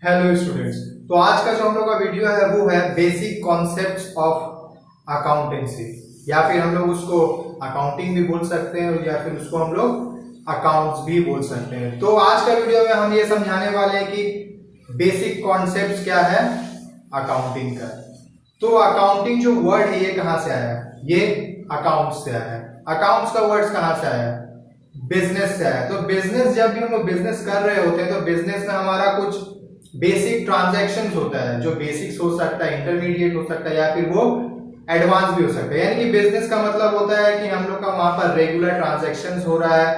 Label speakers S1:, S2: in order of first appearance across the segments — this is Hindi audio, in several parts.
S1: Hello students. तो आज का जो हम लोग का वीडियो है वो है बेसिक कॉन्सेप्ट्स ऑफ अकाउंटेंसी, या फिर हम लोग उसको अकाउंटिंग भी बोल सकते हैं या फिर उसको हम लोग अकाउंट्स भी बोल सकते हैं। तो आज का वीडियो में हम ये समझाने वाले हैं कि बेसिक कॉन्सेप्ट्स क्या है अकाउंटिंग का। तो अकाउंटिंग जो वर्ड है ये कहाँ से आया है? ये अकाउंट्स से आया है। अकाउंट्स का वर्ड कहाँ से आया है? बिजनेस से आया है। तो बिजनेस, जब भी हम लोग बिजनेस कर रहे होते हैं तो बिजनेस में हमारा कुछ बेसिक ट्रांजैक्शंस होता है, जो बेसिक्स हो सकता है, इंटरमीडिएट हो सकता है या फिर वो एडवांस भी हो सकता है। यानी कि बिजनेस का मतलब होता है कि हम लोग का वहां पर रेगुलर ट्रांजैक्शंस हो रहा है,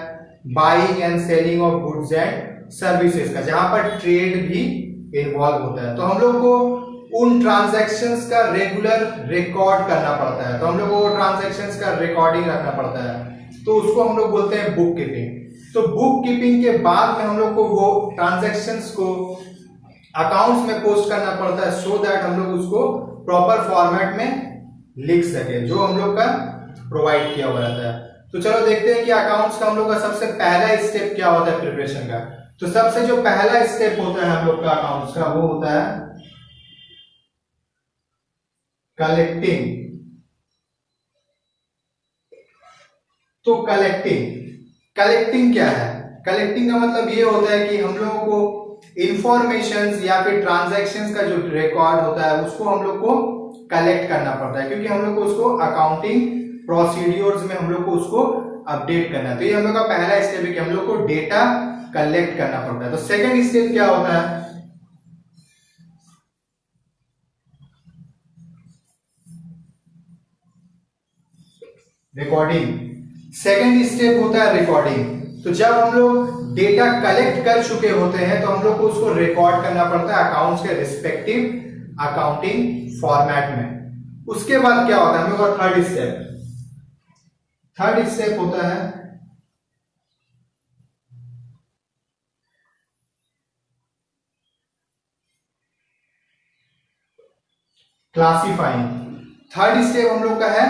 S1: buying and selling of goods and services का, जहां पर ट्रेड भी इन्वॉल्व होता है। तो हम लोग को उन ट्रांजैक्शंस का रेगुलर रिकॉर्ड करना पड़ता है। तो हम लोग को ट्रांजैक्शंस का रिकॉर्डिंग रखना पड़ता है, तो उसको हम लोग बोलते हैं बुक कीपिंग। तो बुक कीपिंग के बाद में हम लोग को वो ट्रांजैक्शंस को अकाउंट्स में पोस्ट करना पड़ता है, सो दैट हम लोग उसको प्रॉपर फॉर्मेट में लिख सके, जो हम लोग का प्रोवाइड किया हुआ रहता है। तो चलो देखते हैं कि अकाउंट्स का हम लोग का सबसे पहला स्टेप क्या होता है प्रिपरेशन का। तो सबसे जो पहला स्टेप होता है हम लोग का अकाउंट्स का, वो होता है कलेक्टिंग। तो कलेक्टिंग क्या है? कलेक्टिंग का मतलब ये होता है कि हम लोगों को इंफॉर्मेशन या फिर ट्रांजैक्शंस का जो रिकॉर्ड होता है उसको हम लोग को कलेक्ट करना पड़ता है, क्योंकि हम लोग को उसको अकाउंटिंग प्रोसीड्यूर्स में हम लोग को उसको अपडेट करना है। तो ये हम लोग का पहला स्टेप है कि हम लोग को डेटा कलेक्ट करना पड़ता है। तो सेकंड स्टेप क्या होता है? रिकॉर्डिंग। सेकंड स्टेप होता है रिकॉर्डिंग। तो जब हम लोग डेटा कलेक्ट कर चुके होते हैं तो हम लोग को उसको रिकॉर्ड करना पड़ता है अकाउंट्स के रिस्पेक्टिव अकाउंटिंग फॉर्मेट में। उसके बाद क्या होता है हम लोग का थर्ड स्टेप होता है क्लासिफाइंग। थर्ड स्टेप हम लोग का है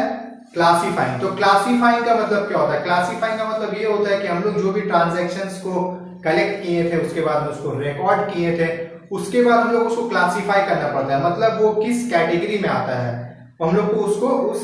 S1: क्लासिफाइंग। तो क्लासिफाइंग का मतलब क्या होता है? क्लासिफाइंग का मतलब ये होता है कि हम लोग जो भी ट्रांजैक्शंस को कलेक्ट किए थे, उसके बाद उसको रिकॉर्ड किए थे, उसके बाद हम लोग उसको क्लासिफाई करना पड़ता है, मतलब वो किस कैटेगरी में आता है, हम लोग को उसको उस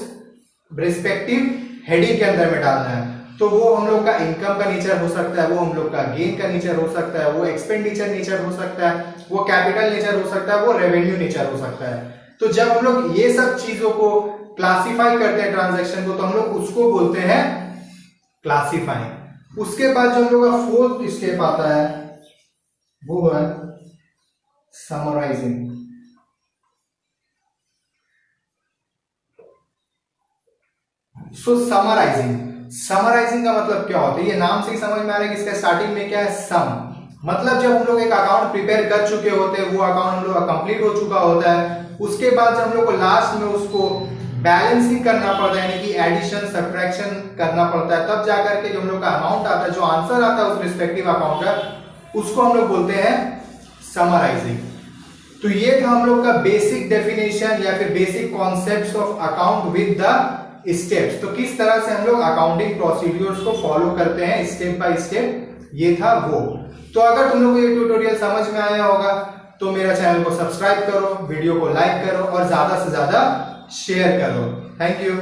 S1: रिस्पेक्टिव हेडिंग के अंदर में डालना है। तो वो हम लोग का इनकम का नेचर हो सकता है, वो हम लोग का गेन का नेचर हो सकता है, वो एक्सपेंडिचर नेचर हो सकता है, वो कैपिटल नेचर हो सकता है, वो रेवेन्यू नेचर हो सकता है। तो जब हम लोग ये सब चीजों को क्लासिफाई करते हैं ट्रांजैक्शन को, तो हम लोग उसको बोलते हैं क्लासिफाइंग। उसके बाद जो हम लोग का फोर्थ स्टेप आता है वो है समराइजिंग। समराइजिंग का मतलब क्या होता है? ये नाम से ही समझ में आ रहा है कि इसका स्टार्टिंग में क्या है, सम। मतलब जब हम लोग एक अकाउंट प्रिपेयर कर चुके होते हैं, वो अकाउंट हम लोग का कंप्लीट हो चुका होता है, उसके बाद जब हम लोग को लास्ट में उसको बैलेंसिंग करना पड़ता है, यानी कि एडिशन सब्ट्रैक्शन करना पड़ता है, तब जाकर के जो हम लोग का अमाउंट आता है, जो आंसर आता है उस रिस्पेक्टिव अकाउंट का, उसको हम लोग बोलते हैं समराइजिंग। तो ये था हम लोग का बेसिक डेफिनेशन या फिर basic concepts of account with the steps. तो किस तरह से हम लोग अकाउंटिंग प्रोसीड्यूर्स को फॉलो करते हैं स्टेप बाय स्टेप, ये था वो। तो अगर तुम लोग को ये ट्यूटोरियल समझ में आया होगा तो मेरा चैनल को सब्सक्राइब करो, वीडियो को लाइक करो और ज्यादा से ज्यादा शेयर करो। Thank you.